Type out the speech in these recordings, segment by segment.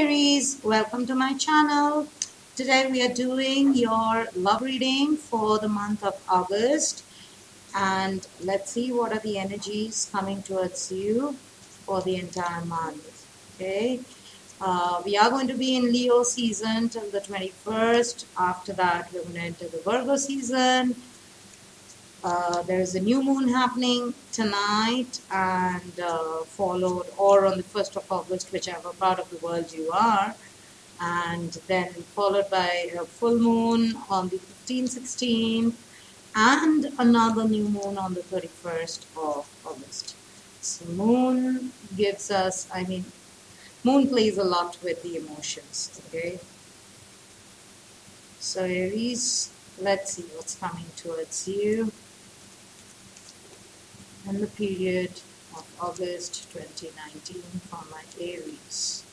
Aries, welcome to my channel. Today we are doing your love reading for the month of August, and let's see what are the energies coming towards you for the entire month. Okay, we are going to be in Leo season till the 21st. After that we're going to enter the Virgo season. There is a new moon happening tonight and followed or on the 1st of August, whichever part of the world you are, and then followed by a full moon on the 15th, 16th, and another new moon on the 31st of August. So moon gives us, moon plays a lot with the emotions, okay? So Aries, let's see what's coming towards you in the period of August 2019 for my Aries.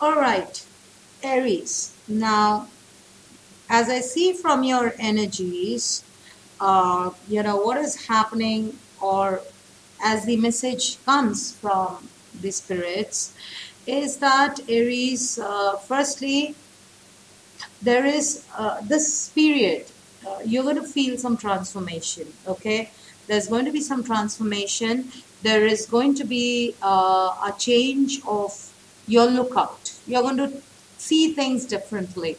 All right, Aries. Now, as I see from your energies, what is happening, or as the message comes from the spirits, is that Aries, firstly, there is this period, you're going to feel some transformation, okay? There's going to be some transformation. There is going to be a change of your lookout. You're going to see things differently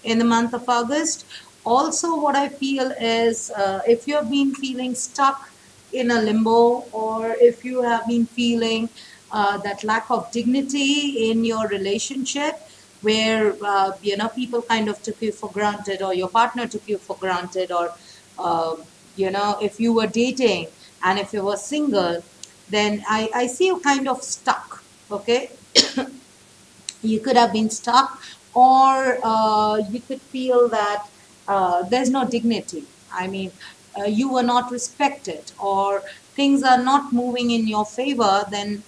in the month of August. Also, what I feel is if you have been feeling stuck in a limbo, or if you have been feeling that lack of dignity in your relationship, where people kind of took you for granted, or your partner took you for granted, or if you were dating and if you were single, then I see you kind of stuck, okay? You could have been stuck, or you could feel that there's no dignity. You were not respected, or things are not moving in your favor. Then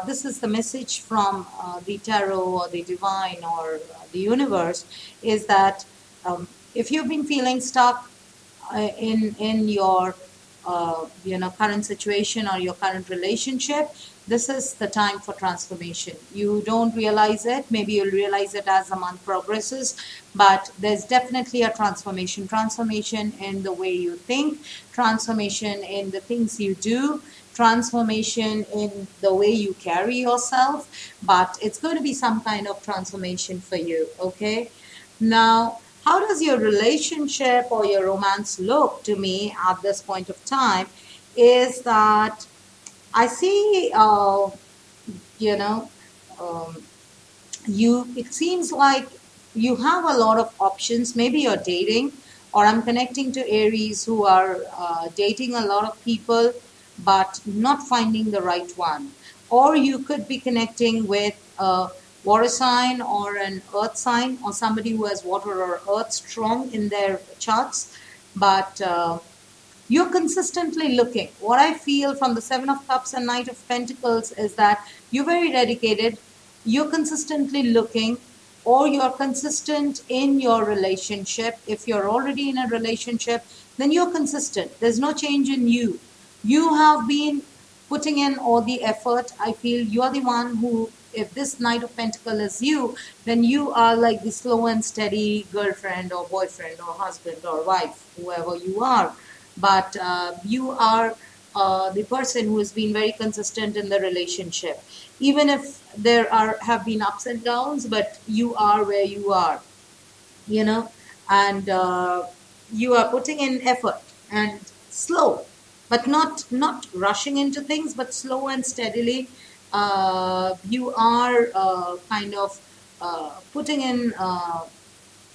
this is the message from the tarot or the divine or the universe, is that if you've been feeling stuck in your current situation or your current relationship, this is the time for transformation. You don't realize it. Maybe you'll realize it as the month progresses, but there's definitely a transformation. Transformation in the way you think, transformation in the things you do, transformation in the way you carry yourself, but it's going to be some kind of transformation for you, okay? Now, how does your relationship or your romance look to me at this point of time is that I see, it seems like you have a lot of options. Maybe you're dating, or I'm connecting to Aries who are dating a lot of people, but not finding the right one. Or you could be connecting with a water sign or an earth sign, or somebody who has water or earth strong in their charts, but you're consistently looking. What I feel from the Seven of Cups and Knight of Pentacles is that you're very dedicated, you're consistently looking, or you're consistent in your relationship. If you're already in a relationship, then you're consistent. There's no change in you. You have been putting in all the effort. I feel you're the one who, if this Knight of Pentacles is you, then you are like the slow and steady girlfriend or boyfriend or husband or wife, whoever you are. But you are the person who has been very consistent in the relationship. Even if there have been ups and downs, but you are where you are, and you are putting in effort. and slow, but not rushing into things, but slow and steadily. You are kind of putting in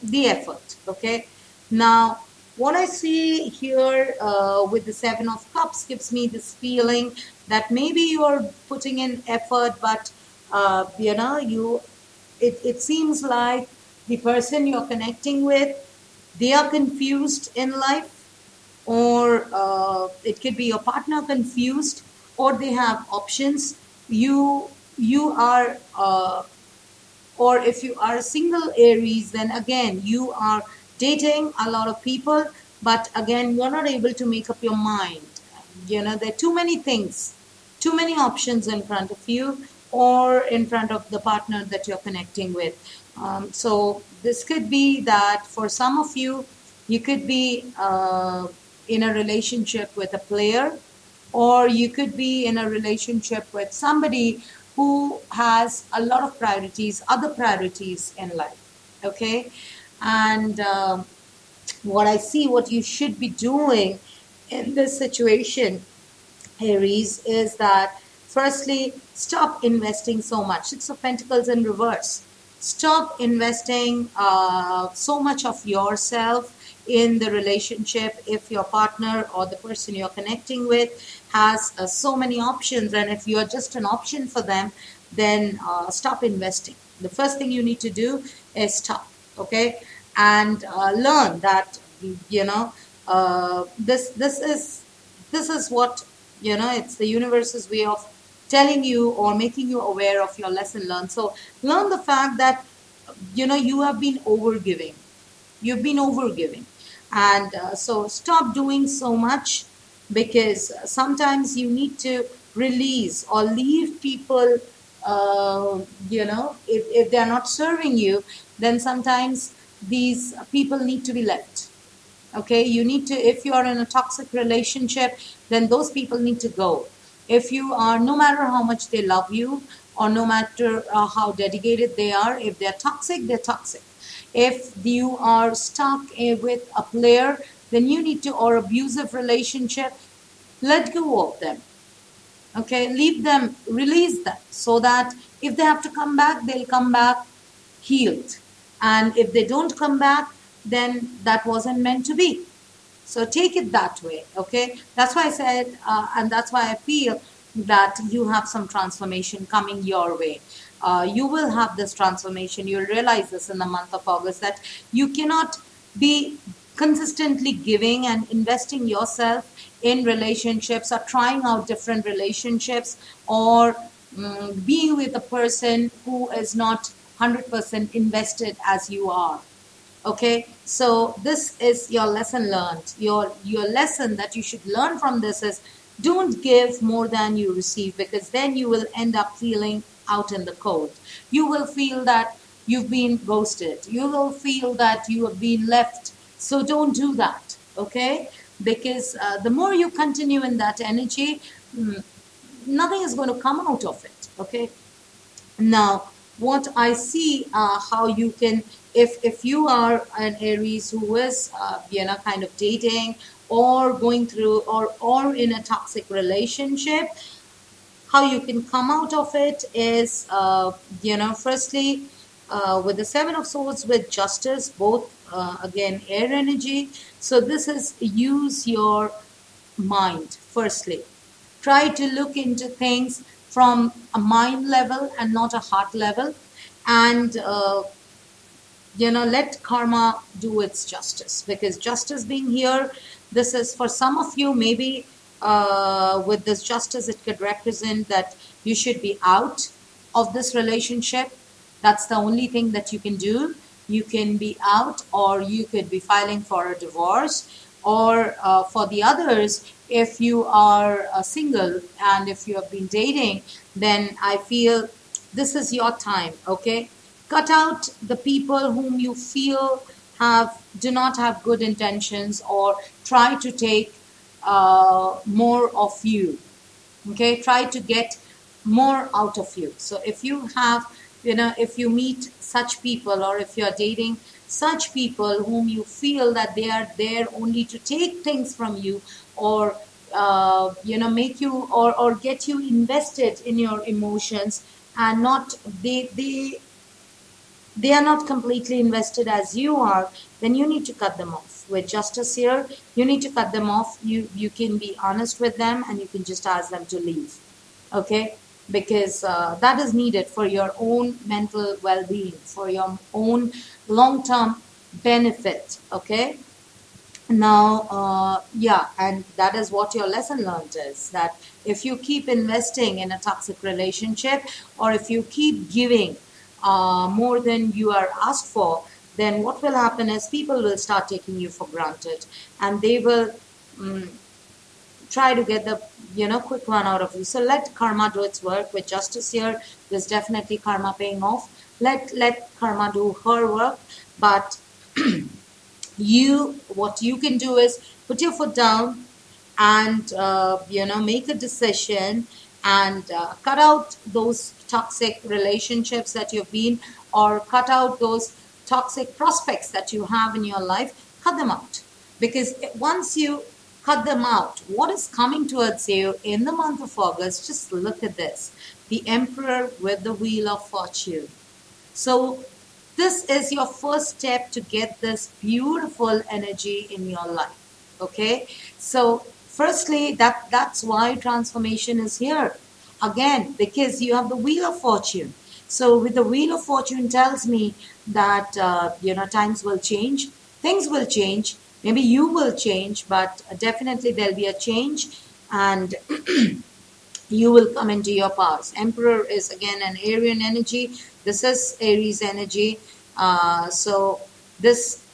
the effort. Okay. Now, what I see here with the Seven of Cups gives me this feeling that maybe you're putting in effort, but it seems like the person you're connecting with, they are confused in life, or it could be your partner confused, or they have options. You are or if you are a single Aries, then again you are dating a lot of people, but again you're not able to make up your mind. There are too many things, too many options in front of you, or in front of the partner that you're connecting with. So this could be that for some of you, you could be in a relationship with a player, or you could be in a relationship with somebody who has a lot of priorities, other priorities in life. Okay. And what I see, what you should be doing in this situation, Aries, is that firstly, stop investing so much. Six of Pentacles in reverse. Stop investing so much of yourself in the relationship. If your partner or the person you're connecting with has so many options, and if you're just an option for them, then stop investing. The first thing you need to do is stop. Okay. And learn that this is what it's the universe's way of telling you or making you aware of your lesson learned. So learn the fact that you have been overgiving. You've been overgiving. And so stop doing so much, because sometimes you need to release or leave people. If they're not serving you, then sometimes these people need to be left. Okay. You need to, if you are in a toxic relationship, then those people need to go. If you are, no matter how much they love you, or no matter how dedicated they are, if they're toxic, they're toxic. If you are stuck with a player, then you need to, or abusive relationship, let go of them. Okay. Leave them, release them, so that if they have to come back, they'll come back healed. And if they don't come back, then that wasn't meant to be. So take it that way. Okay. That's why I said, and that's why I feel that you have some transformation coming your way. You will have this transformation. You'll realize this in the month of August, that you cannot be consistently giving and investing yourself in relationships, or trying out different relationships, or being with a person who is not 100% invested as you are. Okay. So this is your lesson learned. Your lesson that you should learn from this is, don't give more than you receive, because then you will end up feeling out in the cold. You will feel that you've been ghosted. You will feel that you have been left. So don't do that. Okay. Because the more you continue in that energy, nothing is going to come out of it. Okay. Now, what I see, how you can, if you are an Aries who is kind of dating, or going through, or in a toxic relationship, how you can come out of it is firstly, with the Seven of Swords with Justice, both again air energy. So this is, use your mind. Firstly, try to look into things from a mind level and not a heart level, and let karma do its justice. Because justice being here, this is for some of you, maybe with this justice, it could represent that you should be out of this relationship. That's the only thing that you can do. You can be out, or you could be filing for a divorce. Or for the others, if you are single and if you have been dating, then I feel this is your time. Okay. Cut out the people whom you feel do not have good intentions, or try to take more of you. Okay. Try to get more out of you. So if you have, if you meet such people, or if you're dating such people whom you feel that they are there only to take things from you, or make you, or get you invested in your emotions, and not they are not completely invested as you are, then you need to cut them off. With justice here, you need to cut them off. You can be honest with them, and you can just ask them to leave. Okay? Because that is needed for your own mental well-being, for your own long-term benefit. Okay? Now, yeah, and that is what your lesson learned is, that if you keep investing in a toxic relationship, or if you keep giving more than you are asked for, then what will happen is people will start taking you for granted, and they will try to get the quick one out of you. So let karma do its work. With justice here, there's definitely karma paying off. Let karma do her work, but what you can do is put your foot down and make a decision, and cut out those toxic relationships that you've been, or cut out those toxic prospects that you have in your life. Cut them out, because once you cut them out, what is coming towards you in the month of August? Just look at this: the Emperor with the Wheel of Fortune. So this is your first step to get this beautiful energy in your life. Okay, so firstly, that's why transformation is here again, because you have the Wheel of Fortune. So with the Wheel of Fortune tells me that times will change, things will change, maybe you will change, but definitely there'll be a change, and you will come into your powers. Emperor is again an Aryan energy. This is Aries energy. So this,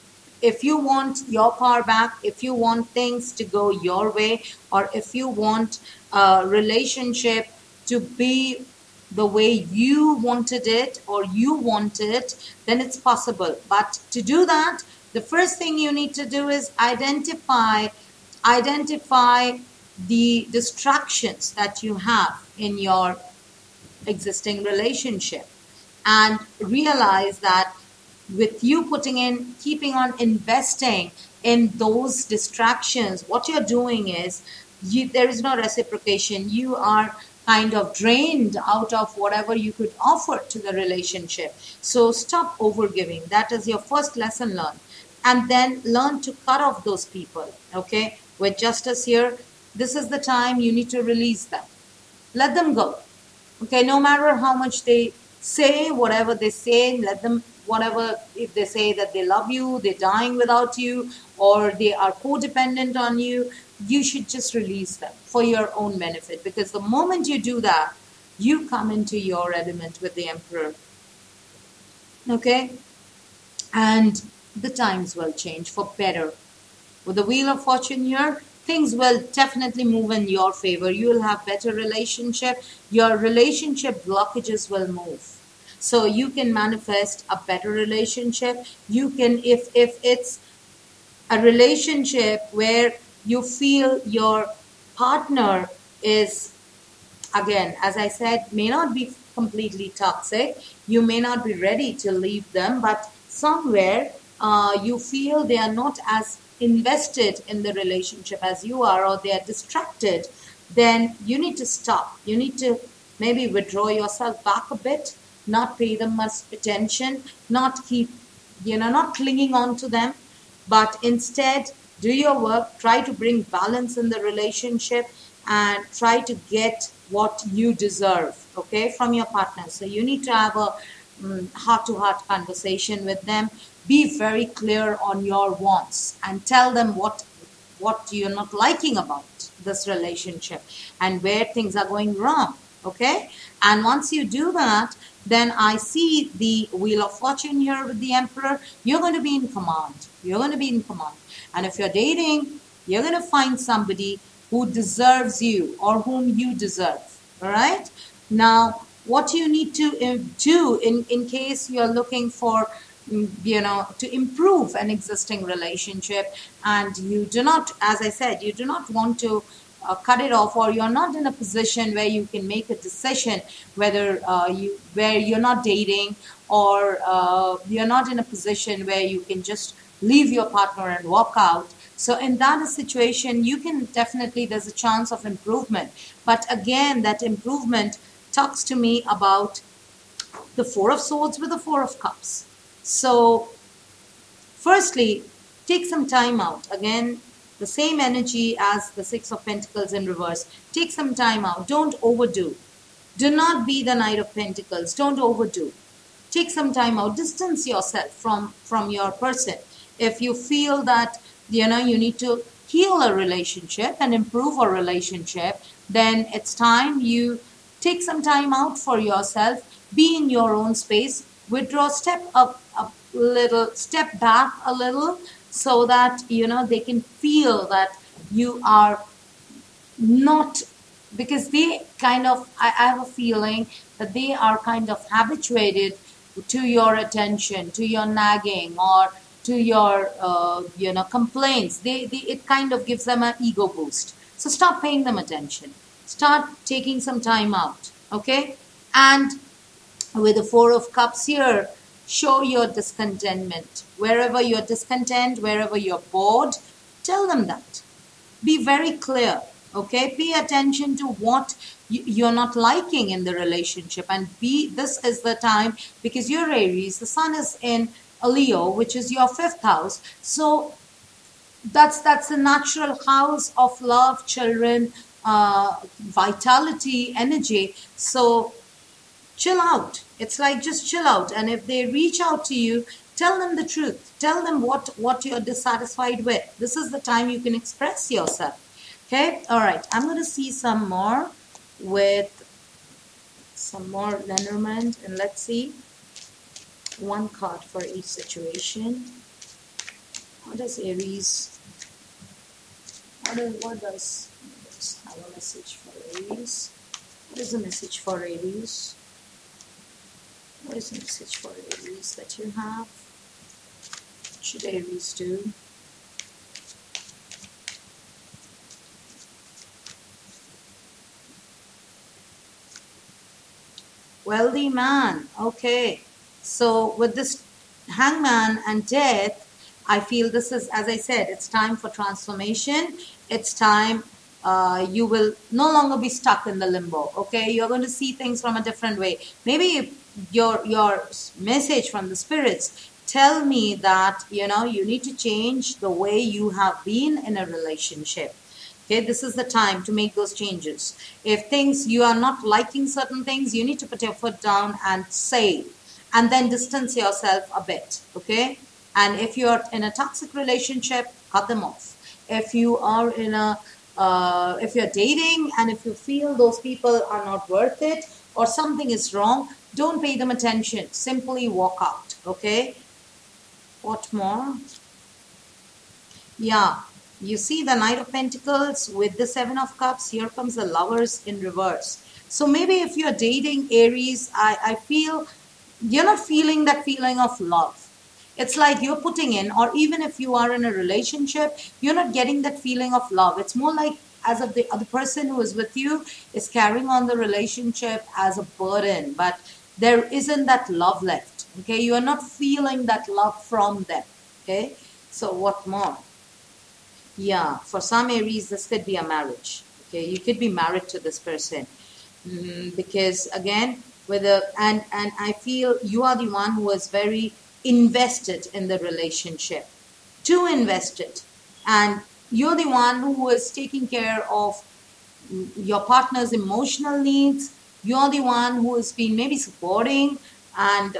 if you want your power back, if you want things to go your way, or if you want a relationship to be the way you wanted it, or you want it, then it's possible. But to do that, the first thing you need to do is identify the distractions that you have in your existing relationship, and realize that with you keeping on investing in those distractions, what you're doing is there is no reciprocation. You are kind of drained out of whatever you could offer to the relationship. So stop overgiving. That is your first lesson learned. And then learn to cut off those people. Okay? With justice here, this is the time you need to release them. Let them go. Okay? No matter how much they say, whatever they say, let them, whatever, if they say that they love you, they're dying without you, or they are codependent on you, you should just release them for your own benefit. Because the moment you do that, you come into your element with the Emperor. Okay? And the times will change for better. With the Wheel of Fortune here, things will definitely move in your favor. You will have better relationship. Your relationship blockages will move. So you can manifest a better relationship. You can, if it's a relationship where you feel your partner is, again, as I said, may not be completely toxic. You may not be ready to leave them, but somewhere you feel they are not as invested in the relationship as you are, or they are distracted, then you need to stop. You need to maybe withdraw yourself back a bit, not pay them much attention, not keep, not clinging on to them, but instead do your work, try to bring balance in the relationship, and try to get what you deserve, okay, from your partner. So you need to have a heart-to-heart conversation with them. Be very clear on your wants and tell them what you're not liking about this relationship and where things are going wrong, okay? And once you do that, then I see the Wheel of Fortune here with the Emperor. You're going to be in command. You're going to be in command. And if you're dating, you're going to find somebody who deserves you or whom you deserve, all right? Now, what you need to do in case you're looking for, to improve an existing relationship, and you do not, as I said, you do not want to cut it off, or you're not in a position where you can make a decision whether where you're not dating, or you're not in a position where you can just leave your partner and walk out. So in that situation, you can definitely, there's a chance of improvement. But again, that improvement talks to me about the Four of Swords with the Four of Cups. So firstly, take some time out. Again, the same energy as the Six of Pentacles in reverse. Take some time out. Don't overdo. Do not be the Knight of Pentacles. Don't overdo. Take some time out. Distance yourself from your person. If you feel that, you need to heal a relationship and improve a relationship, then it's time you take some time out for yourself. Be in your own space. Withdraw, step up a little, step back a little, so that they can feel that you are not, because they kind of, I have a feeling that they are kind of habituated to your attention, to your nagging, or to your complaints. It kind of gives them an ego boost. So stop paying them attention. Start taking some time out. Okay? And with the Four of Cups here, show your discontentment. Wherever you're discontent, wherever you're bored, tell them that. Be very clear. Okay? Pay attention to what you're not liking in the relationship, and this is the time, because you're Aries, the sun is in a Leo, which is your 5th house. So that's the natural house of love, children, vitality, energy. So chill out. It's like, just chill out. And if they reach out to you, tell them the truth. Tell them what you're dissatisfied with. This is the time you can express yourself. Okay? All right. I'm going to see some more with some more Lenormand. And let's see. One card for each situation. What does Aries... What does... Let's have a message for Aries. What is the message for Aries? What is the message for Aries that you have? What should Aries do? Wealthy man. Okay. So with this Hangman and Death, I feel this is, as I said, it's time for transformation. It's time you will no longer be stuck in the limbo. Okay, you're going to see things from a different way. Maybe your message from the spirits tell me that you need to change the way you have been in a relationship. Okay, this is the time to make those changes. If you are not liking certain things, you need to put your foot down and say, and then distance yourself a bit. Okay, and if you're in a toxic relationship, cut them off. If you are in a if you're dating and if you feel those people are not worth it or something is wrong, don't pay them attention. Simply walk out. Okay. What more? Yeah. You see the Knight of Pentacles with the Seven of Cups. Here comes the Lovers in reverse. So maybe if you're dating Aries, I feel you're not feeling that feeling of love. It's like you're putting in, or even if you are in a relationship, you're not getting that feeling of love. It's more like as if the other person who is with you is carrying on the relationship as a burden, but there isn't that love left. Okay, you are not feeling that love from them. Okay, so what more? Yeah, for some Aries, this could be a marriage. Okay, you could be married to this person because again, and I feel you are the one who is very invested in the relationship, too invested, and you're the one who is taking care of your partner's emotional needs. You're the one who has been maybe supporting, and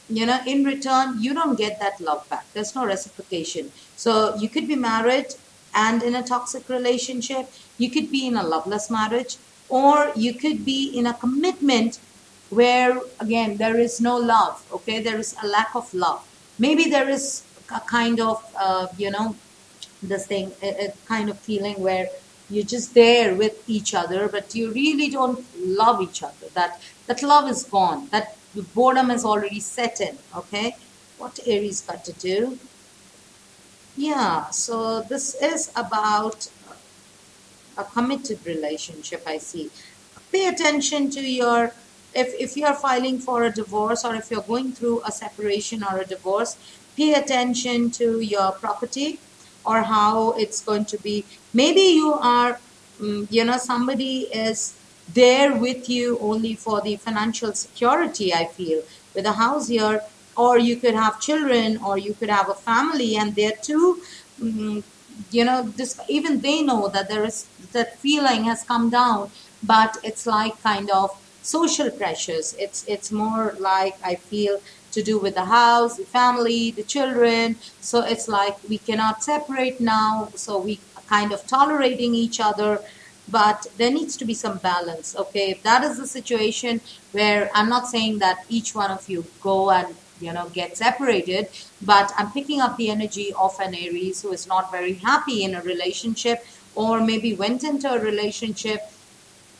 in return you don't get that love back. There's no reciprocation. So you could be married and in a toxic relationship, you could be in a loveless marriage, or you could be in a commitment where again there is no love. Okay, there is a lack of love. Maybe there is a kind of this thing, a kind of feeling where you're just there with each other, but you really don't love each other. That love is gone. That boredom is already set in. Okay, what Aries got to do? Yeah, so this is about a committed relationship, I see. Pay attention to your, if you're filing for a divorce or if you're going through a separation or a divorce, pay attention to your property or how it's going to be. Maybe you are, somebody is there with you only for the financial security, I feel, with a house here, or you could have children, or you could have a family, and they're too, this, even they know that there is, that feeling has come down, but it's like kind of social pressures. It's more like, I feel, to do with the house, the family, the children. So it's like we cannot separate now, so we are kind of tolerating each other, but there needs to be some balance. Okay, if that is the situation, where I'm not saying that each one of you go and get separated, but I'm picking up the energy of an Aries who is not very happy in a relationship, or maybe went into a relationship,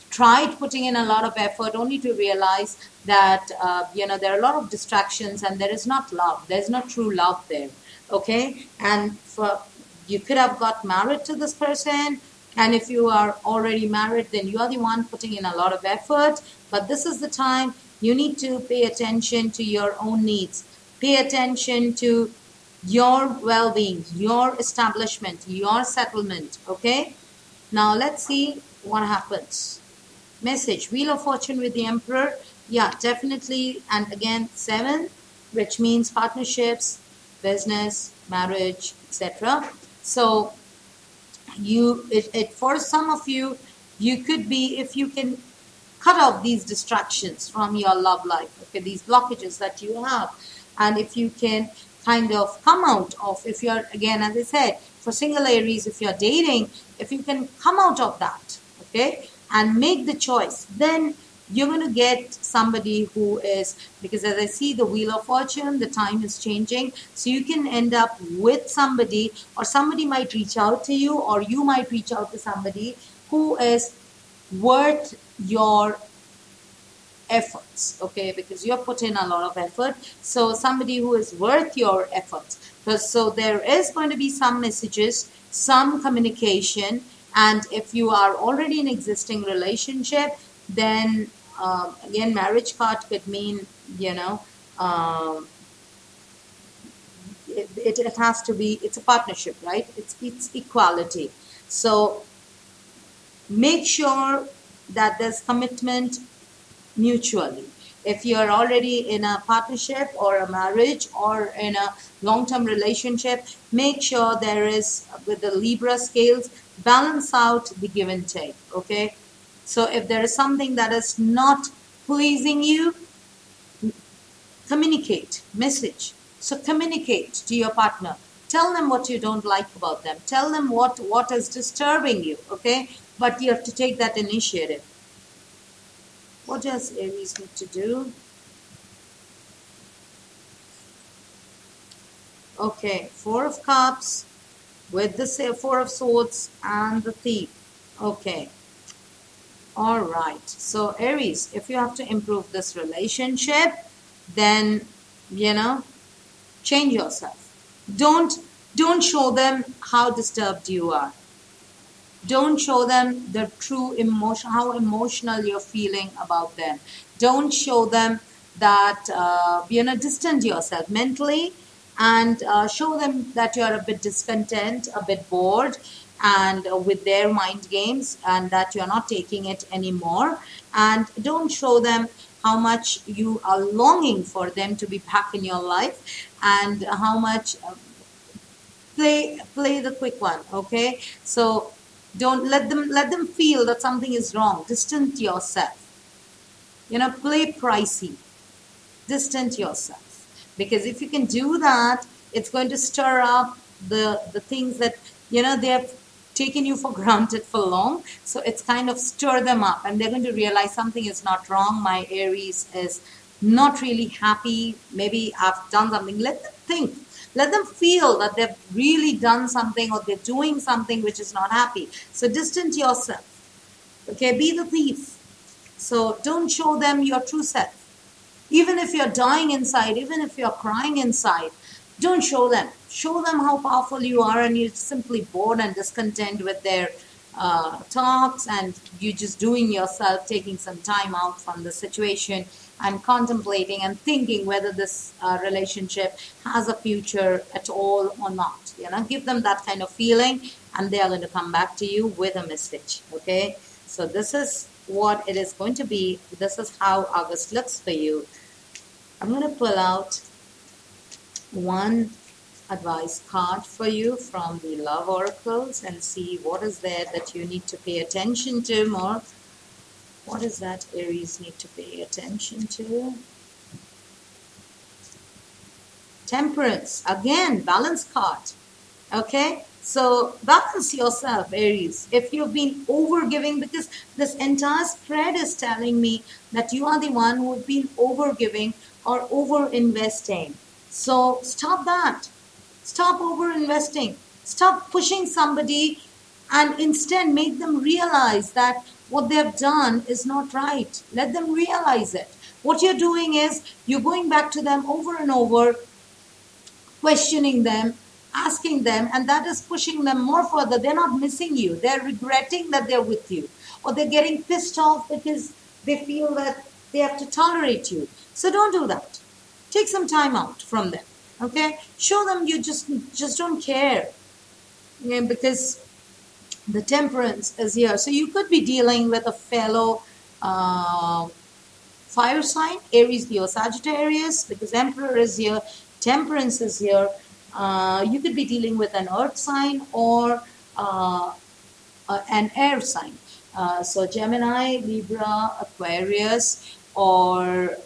tried putting in a lot of effort, only to realize that there are a lot of distractions and there is not love, there's no true love there. Okay, and for, you could have got married to this person, and if you are already married, then you are the one putting in a lot of effort. But this is the time you need to pay attention to your own needs. Pay attention to your well-being, your establishment, your settlement. Okay, now let's see what happens. Message: Wheel of Fortune with the Emperor. Yeah, definitely. And again, 7, which means partnerships, business, marriage, etc. So for some of you, you could be, if you can cut off these distractions from your love life, okay, these blockages that you have, and if you can kind of come out of, if you're, again, as I said, for single Aries, if you're dating, if you can come out of that, okay, and make the choice, then you're going to get somebody who is, because as I see the Wheel of Fortune, the time is changing. So you can end up with somebody, or somebody might reach out to you, or you might reach out to somebody who is worth your efforts, okay, because you have put in a lot of effort. So somebody who is worth your efforts. So there is going to be some messages, some communication, and if you are already in an existing relationship, then again, marriage card could mean, it has to be, it's a partnership, right? It's equality. So make sure that there's commitment mutually. If you're already in a partnership or a marriage or in a long-term relationship, make sure there is, with the Libra scales, balance out the give and take, okay? So if there is something that is not pleasing you, communicate, message. So communicate to your partner. Tell them what you don't like about them. Tell them what is disturbing you, okay? But you have to take that initiative. What does Aries need to do? Okay, 4 of Cups with the 4 of Swords and the Thief. Okay. All right. So Aries, if you have to improve this relationship, then, change yourself. Don't show them how disturbed you are. Don't show them the true emotion, how emotional you're feeling about them. Don't show them that, distant yourself mentally, and show them that you're a bit discontent, a bit bored, and with their mind games, and that you're not taking it anymore. And don't show them how much you are longing for them to be back in your life, and how much play the quick one, okay? So don't let them feel that something is wrong. Distant yourself. Play pricey. Distant yourself. Because if you can do that, it's going to stir up the things that, they have taken you for granted for long. So it's kind of stir them up, and they're going to realize something is not wrong. My Aries is not really happy. Maybe I've done something. Let them think. Let them feel that they've really done something, or they're doing something which is not happy. So distance yourself. Okay, be the thief. So don't show them your true self. Even if you're dying inside, even if you're crying inside, don't show them. Show them how powerful you are, and you're simply bored and discontent with their talks, and you just doing yourself, taking some time out from the situation and contemplating and thinking whether this relationship has a future at all or not. Give them that kind of feeling, and they are going to come back to you with a message. Okay, so this is what it is going to be. This is how August looks for you. I'm going to pull out one advice card for you from the love oracles and see what is there that you need to pay attention to more. What is that Aries need to pay attention to? Temperance. Again, balance card. Okay, so balance yourself, Aries. If you've been over giving, because this entire spread is telling me that you are the one who have been over giving or over investing. So stop that. Stop over investing. Stop pushing somebody, and instead make them realize that what they've done is not right. Let them realize it. What you're doing is you're going back to them over and over, questioning them, asking them, and that is pushing them more further. They're not missing you. They're regretting that they're with you, or they're getting pissed off because they feel that they have to tolerate you. So don't do that. Take some time out from them. Okay, show them you just don't care. Yeah, because the temperance is here. So you could be dealing with a fellow fire sign, Aries, Leo, Sagittarius, because Emperor is here, temperance is here. You could be dealing with an earth sign or an air sign. So Gemini, Libra, Aquarius, or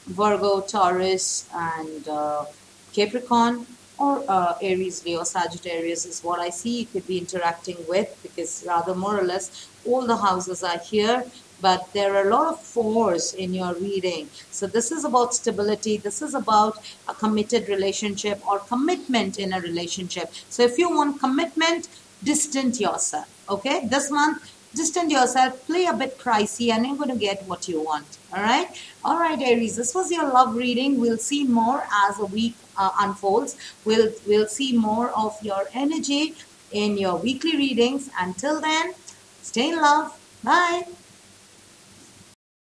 Virgo, Taurus, and Capricorn, or Aries, Leo, Sagittarius is what I see you could be interacting with, because rather more or less all the houses are here, but there are a lot of fours in your reading. So this is about stability. This is about a committed relationship or commitment in a relationship. So if you want commitment, distance yourself. Okay, this month, distance yourself, play a bit pricey, and you're going to get what you want. All right, Aries, this was your love reading. We'll see more as the week unfolds. We'll see more of your energy in your weekly readings. Until then, stay in love. Bye.